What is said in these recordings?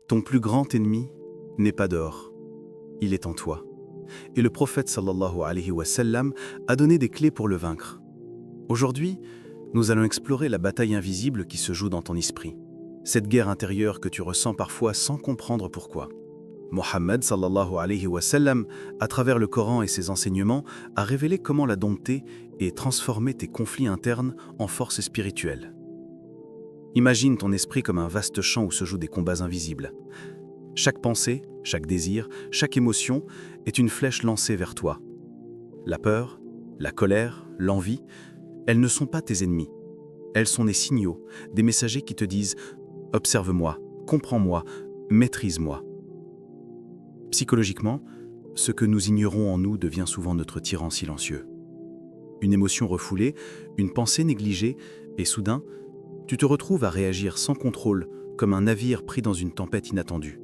Ton plus grand ennemi n'est pas dehors, il est en toi. Et le prophète sallallahu alayhi wa sallam a donné des clés pour le vaincre. Aujourd'hui, nous allons explorer la bataille invisible qui se joue dans ton esprit. Cette guerre intérieure que tu ressens parfois sans comprendre pourquoi. Mohammed sallallahu alayhi wa sallam, à travers le Coran et ses enseignements, a révélé comment la dompter et transformer tes conflits internes en force spirituelle. Imagine ton esprit comme un vaste champ où se jouent des combats invisibles. Chaque pensée, chaque désir, chaque émotion est une flèche lancée vers toi. La peur, la colère, l'envie, elles ne sont pas tes ennemis. Elles sont des signaux, des messagers qui te disent « Observe-moi, comprends-moi, maîtrise-moi ». Psychologiquement, ce que nous ignorons en nous devient souvent notre tyran silencieux. Une émotion refoulée, une pensée négligée, et soudain, tu te retrouves à réagir sans contrôle, comme un navire pris dans une tempête inattendue.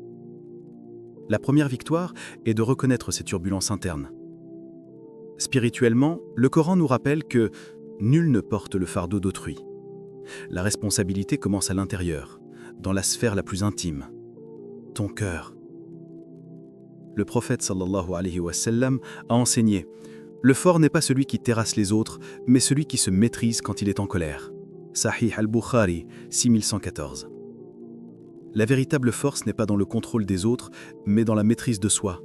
La première victoire est de reconnaître ces turbulences internes. Spirituellement, le Coran nous rappelle que nul ne porte le fardeau d'autrui. La responsabilité commence à l'intérieur, dans la sphère la plus intime, ton cœur. Le prophète sallallahu alayhi wa sallam a enseigné « Le fort n'est pas celui qui terrasse les autres, mais celui qui se maîtrise quand il est en colère ». Sahih al-Bukhari, 6114. La véritable force n'est pas dans le contrôle des autres, mais dans la maîtrise de soi,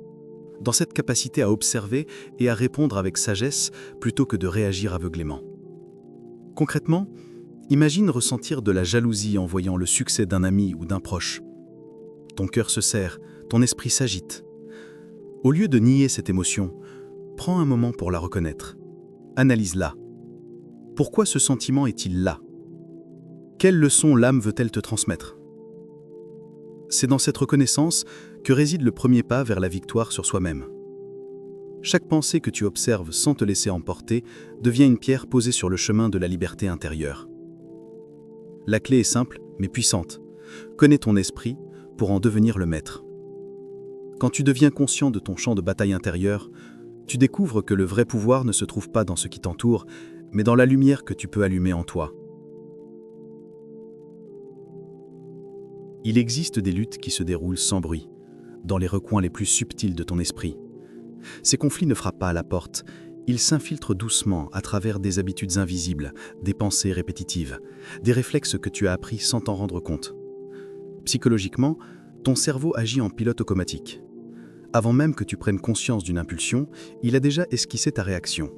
dans cette capacité à observer et à répondre avec sagesse plutôt que de réagir aveuglément. Concrètement, imagine ressentir de la jalousie en voyant le succès d'un ami ou d'un proche. Ton cœur se serre, ton esprit s'agite. Au lieu de nier cette émotion, prends un moment pour la reconnaître. Analyse-la. Pourquoi ce sentiment est-il là? Quelle leçon l'âme veut-elle te transmettre? C'est dans cette reconnaissance que réside le premier pas vers la victoire sur soi-même. Chaque pensée que tu observes sans te laisser emporter devient une pierre posée sur le chemin de la liberté intérieure. La clé est simple, mais puissante. Connais ton esprit pour en devenir le maître. Quand tu deviens conscient de ton champ de bataille intérieur, tu découvres que le vrai pouvoir ne se trouve pas dans ce qui t'entoure, mais dans la lumière que tu peux allumer en toi. Il existe des luttes qui se déroulent sans bruit, dans les recoins les plus subtils de ton esprit. Ces conflits ne frappent pas à la porte, ils s'infiltrent doucement à travers des habitudes invisibles, des pensées répétitives, des réflexes que tu as appris sans t'en rendre compte. Psychologiquement, ton cerveau agit en pilote automatique. Avant même que tu prennes conscience d'une impulsion, il a déjà esquissé ta réaction.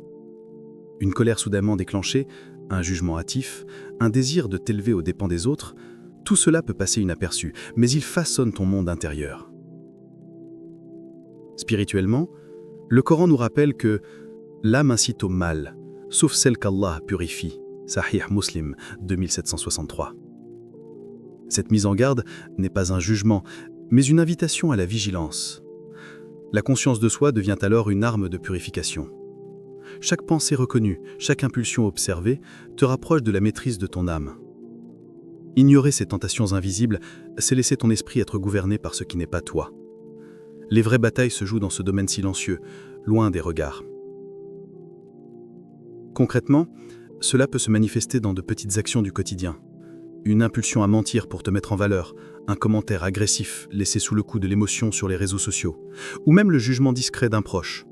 Une colère soudainement déclenchée, un jugement hâtif, un désir de t'élever aux dépens des autres, tout cela peut passer inaperçu, mais il façonne ton monde intérieur. Spirituellement, le Coran nous rappelle que l'âme incite au mal, sauf celle qu'Allah purifie. Sahih Muslim 2763. Cette mise en garde n'est pas un jugement, mais une invitation à la vigilance. La conscience de soi devient alors une arme de purification. Chaque pensée reconnue, chaque impulsion observée te rapproche de la maîtrise de ton âme. Ignorer ces tentations invisibles, c'est laisser ton esprit être gouverné par ce qui n'est pas toi. Les vraies batailles se jouent dans ce domaine silencieux, loin des regards. Concrètement, cela peut se manifester dans de petites actions du quotidien. Une impulsion à mentir pour te mettre en valeur, un commentaire agressif laissé sous le coup de l'émotion sur les réseaux sociaux, ou même le jugement discret d'un proche.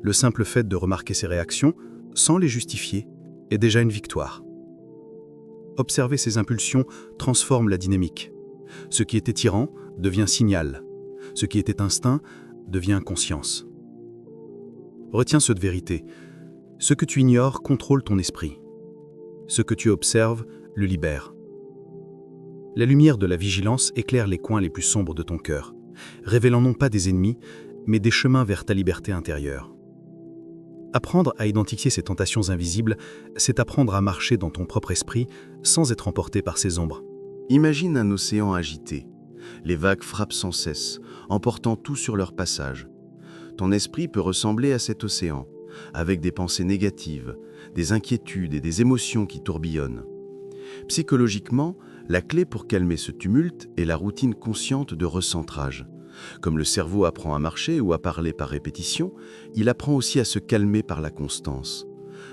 Le simple fait de remarquer ces réactions, sans les justifier, est déjà une victoire. Observer ces impulsions transforme la dynamique. Ce qui était tyran devient signal. Ce qui était instinct devient conscience. Retiens cette vérité. Ce que tu ignores contrôle ton esprit. Ce que tu observes le libère. La lumière de la vigilance éclaire les coins les plus sombres de ton cœur, révélant non pas des ennemis, mais des chemins vers ta liberté intérieure. Apprendre à identifier ces tentations invisibles, c'est apprendre à marcher dans ton propre esprit sans être emporté par ces ombres. Imagine un océan agité. Les vagues frappent sans cesse, emportant tout sur leur passage. Ton esprit peut ressembler à cet océan, avec des pensées négatives, des inquiétudes et des émotions qui tourbillonnent. Psychologiquement, la clé pour calmer ce tumulte est la routine consciente de recentrage. Comme le cerveau apprend à marcher ou à parler par répétition, il apprend aussi à se calmer par la constance.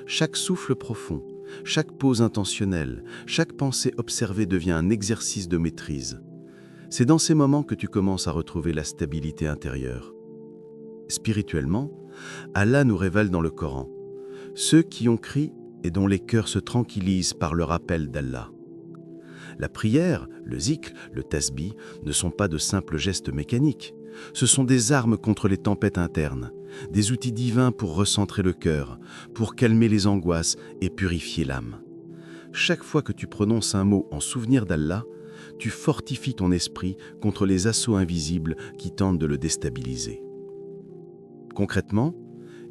Chaque souffle profond, chaque pause intentionnelle, chaque pensée observée devient un exercice de maîtrise. C'est dans ces moments que tu commences à retrouver la stabilité intérieure. Spirituellement, Allah nous révèle dans le Coran ceux qui ont crié et dont les cœurs se tranquillisent par le rappel d'Allah. La prière, le zikr, le tasbih ne sont pas de simples gestes mécaniques. Ce sont des armes contre les tempêtes internes, des outils divins pour recentrer le cœur, pour calmer les angoisses et purifier l'âme. Chaque fois que tu prononces un mot en souvenir d'Allah, tu fortifies ton esprit contre les assauts invisibles qui tentent de le déstabiliser. Concrètement,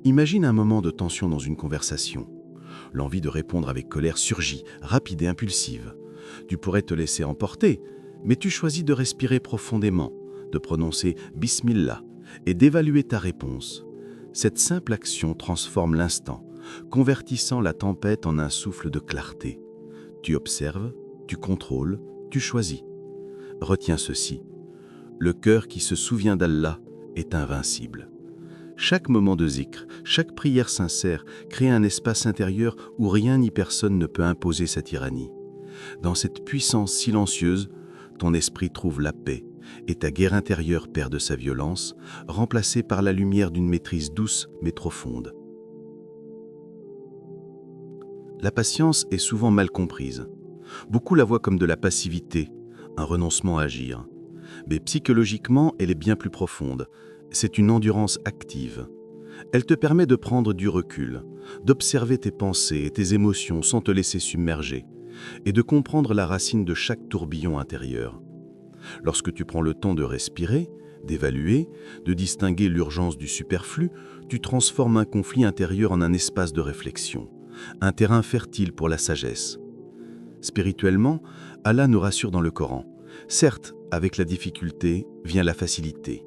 imagine un moment de tension dans une conversation. L'envie de répondre avec colère surgit, rapide et impulsive. Tu pourrais te laisser emporter, mais tu choisis de respirer profondément, de prononcer « Bismillah » et d'évaluer ta réponse. Cette simple action transforme l'instant, convertissant la tempête en un souffle de clarté. Tu observes, tu contrôles, tu choisis. Retiens ceci. Le cœur qui se souvient d'Allah est invincible. Chaque moment de zikr, chaque prière sincère crée un espace intérieur où rien ni personne ne peut imposer sa tyrannie. Dans cette puissance silencieuse, ton esprit trouve la paix et ta guerre intérieure perd de sa violence, remplacée par la lumière d'une maîtrise douce mais profonde. La patience est souvent mal comprise. Beaucoup la voient comme de la passivité, un renoncement à agir. Mais psychologiquement, elle est bien plus profonde. C'est une endurance active. Elle te permet de prendre du recul, d'observer tes pensées et tes émotions sans te laisser submerger, et de comprendre la racine de chaque tourbillon intérieur. Lorsque tu prends le temps de respirer, d'évaluer, de distinguer l'urgence du superflu, tu transformes un conflit intérieur en un espace de réflexion, un terrain fertile pour la sagesse. Spirituellement, Allah nous rassure dans le Coran. Certes, avec la difficulté vient la facilité.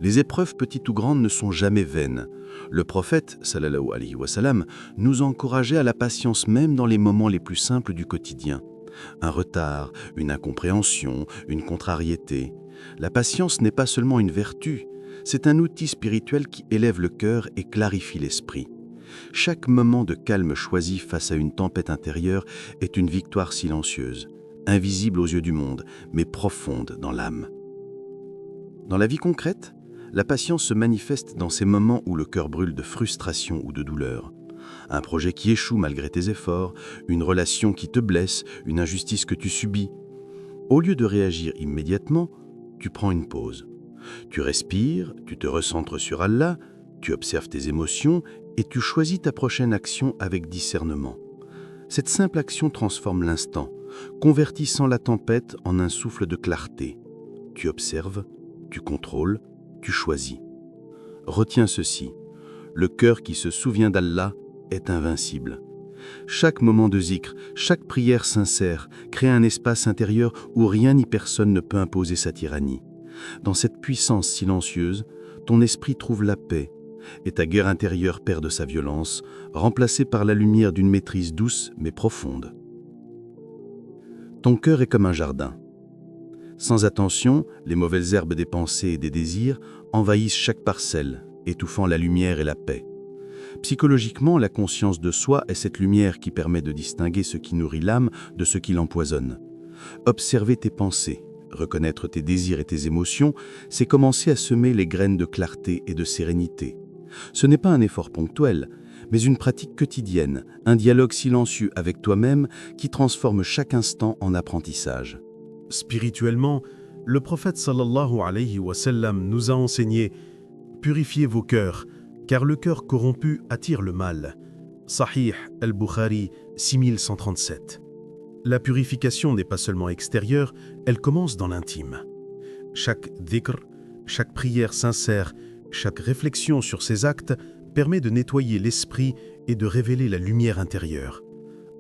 Les épreuves petites ou grandes ne sont jamais vaines. Le prophète, sallallahu alayhi wa sallam, nous encourageait à la patience même dans les moments les plus simples du quotidien. Un retard, une incompréhension, une contrariété. La patience n'est pas seulement une vertu, c'est un outil spirituel qui élève le cœur et clarifie l'esprit. Chaque moment de calme choisi face à une tempête intérieure est une victoire silencieuse, invisible aux yeux du monde, mais profonde dans l'âme. Dans la vie concrète, la patience se manifeste dans ces moments où le cœur brûle de frustration ou de douleur. Un projet qui échoue malgré tes efforts, une relation qui te blesse, une injustice que tu subis. Au lieu de réagir immédiatement, tu prends une pause. Tu respires, tu te recentres sur Allah, tu observes tes émotions et tu choisis ta prochaine action avec discernement. Cette simple action transforme l'instant, convertissant la tempête en un souffle de clarté. Tu observes, tu contrôles, tu choisis. Retiens ceci, le cœur qui se souvient d'Allah est invincible. Chaque moment de zikr, chaque prière sincère crée un espace intérieur où rien ni personne ne peut imposer sa tyrannie. Dans cette puissance silencieuse, ton esprit trouve la paix et ta guerre intérieure perd de sa violence, remplacée par la lumière d'une maîtrise douce mais profonde. Ton cœur est comme un jardin. Sans attention, les mauvaises herbes des pensées et des désirs envahissent chaque parcelle, étouffant la lumière et la paix. Psychologiquement, la conscience de soi est cette lumière qui permet de distinguer ce qui nourrit l'âme de ce qui l'empoisonne. Observer tes pensées, reconnaître tes désirs et tes émotions, c'est commencer à semer les graines de clarté et de sérénité. Ce n'est pas un effort ponctuel, mais une pratique quotidienne, un dialogue silencieux avec toi-même qui transforme chaque instant en apprentissage. Spirituellement, le prophète sallallahu alayhi wa sallam nous a enseigné « Purifiez vos cœurs, car le cœur corrompu attire le mal ». Sahih al-Bukhari 6137. La purification n'est pas seulement extérieure, elle commence dans l'intime. Chaque dhikr, chaque prière sincère, chaque réflexion sur ses actes permet de nettoyer l'esprit et de révéler la lumière intérieure.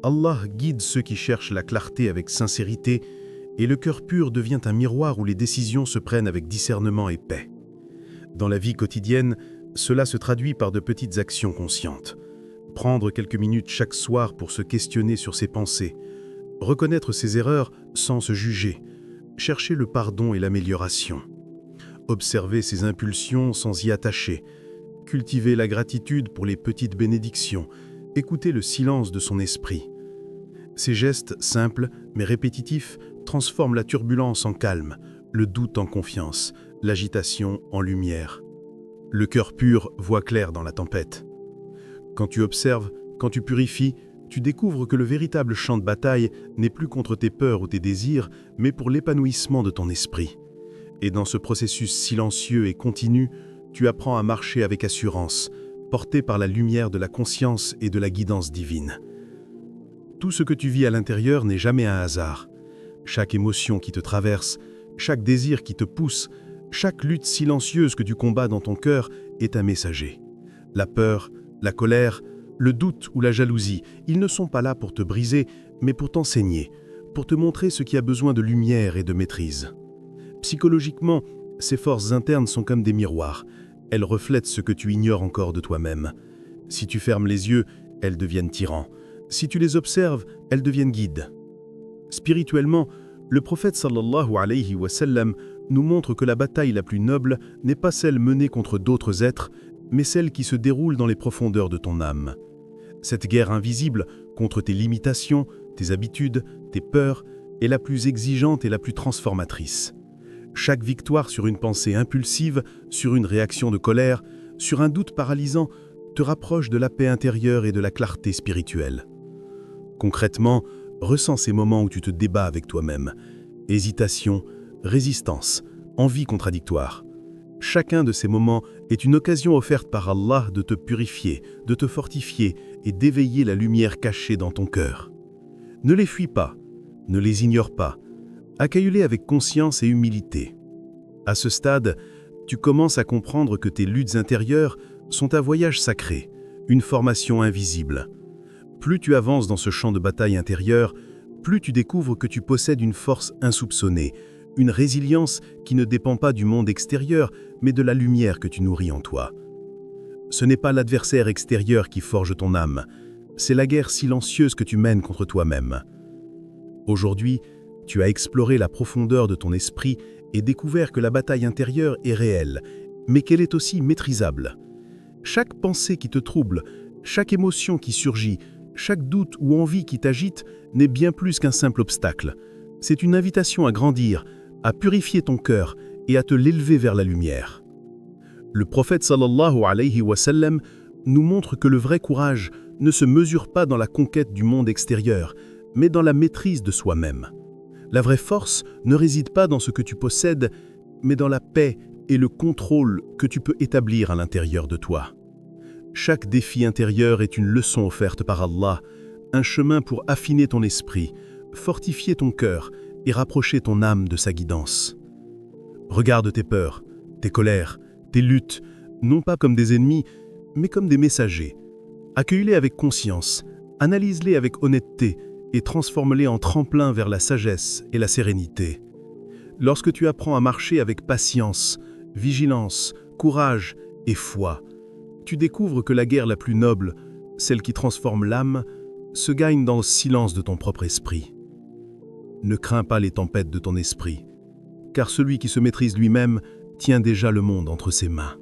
Allah guide ceux qui cherchent la clarté avec sincérité et le cœur pur devient un miroir où les décisions se prennent avec discernement et paix. Dans la vie quotidienne, cela se traduit par de petites actions conscientes. Prendre quelques minutes chaque soir pour se questionner sur ses pensées, reconnaître ses erreurs sans se juger, chercher le pardon et l'amélioration, observer ses impulsions sans y attacher, cultiver la gratitude pour les petites bénédictions, écouter le silence de son esprit. Ces gestes simples mais répétitifs transforment la turbulence en calme, le doute en confiance, l'agitation en lumière. Le cœur pur voit clair dans la tempête. Quand tu observes, quand tu purifies, tu découvres que le véritable champ de bataille n'est plus contre tes peurs ou tes désirs, mais pour l'épanouissement de ton esprit. Et dans ce processus silencieux et continu, tu apprends à marcher avec assurance, porté par la lumière de la conscience et de la guidance divine. Tout ce que tu vis à l'intérieur n'est jamais un hasard. Chaque émotion qui te traverse, chaque désir qui te pousse, chaque lutte silencieuse que tu combats dans ton cœur est un messager. La peur, la colère, le doute ou la jalousie, ils ne sont pas là pour te briser, mais pour t'enseigner, pour te montrer ce qui a besoin de lumière et de maîtrise. Psychologiquement, ces forces internes sont comme des miroirs. Elles reflètent ce que tu ignores encore de toi-même. Si tu fermes les yeux, elles deviennent tyrans. Si tu les observes, elles deviennent guides. Spirituellement, le prophète sallallahu alayhi wa sallam nous montre que la bataille la plus noble n'est pas celle menée contre d'autres êtres, mais celle qui se déroule dans les profondeurs de ton âme. Cette guerre invisible contre tes limitations, tes habitudes, tes peurs, est la plus exigeante et la plus transformatrice. Chaque victoire sur une pensée impulsive, sur une réaction de colère, sur un doute paralysant, te rapproche de la paix intérieure et de la clarté spirituelle. Concrètement, ressens ces moments où tu te débats avec toi-même. Hésitation, résistance, envie contradictoire. Chacun de ces moments est une occasion offerte par Allah de te purifier, de te fortifier et d'éveiller la lumière cachée dans ton cœur. Ne les fuis pas, ne les ignore pas. Accueille-les avec conscience et humilité. À ce stade, tu commences à comprendre que tes luttes intérieures sont un voyage sacré, une formation invisible. Plus tu avances dans ce champ de bataille intérieur, plus tu découvres que tu possèdes une force insoupçonnée, une résilience qui ne dépend pas du monde extérieur, mais de la lumière que tu nourris en toi. Ce n'est pas l'adversaire extérieur qui forge ton âme, c'est la guerre silencieuse que tu mènes contre toi-même. Aujourd'hui, tu as exploré la profondeur de ton esprit et découvert que la bataille intérieure est réelle, mais qu'elle est aussi maîtrisable. Chaque pensée qui te trouble, chaque émotion qui surgit, chaque doute ou envie qui t'agite n'est bien plus qu'un simple obstacle. C'est une invitation à grandir, à purifier ton cœur et à te l'élever vers la lumière. Le prophète sallallahu alayhi wa sallam nous montre que le vrai courage ne se mesure pas dans la conquête du monde extérieur, mais dans la maîtrise de soi-même. La vraie force ne réside pas dans ce que tu possèdes, mais dans la paix et le contrôle que tu peux établir à l'intérieur de toi. Chaque défi intérieur est une leçon offerte par Allah, un chemin pour affiner ton esprit, fortifier ton cœur et rapprocher ton âme de sa guidance. Regarde tes peurs, tes colères, tes luttes, non pas comme des ennemis, mais comme des messagers. Accueille-les avec conscience, analyse-les avec honnêteté et transforme-les en tremplin vers la sagesse et la sérénité. Lorsque tu apprends à marcher avec patience, vigilance, courage et foi, tu découvres que la guerre la plus noble, celle qui transforme l'âme, se gagne dans le silence de ton propre esprit. Ne crains pas les tempêtes de ton esprit, car celui qui se maîtrise lui-même tient déjà le monde entre ses mains.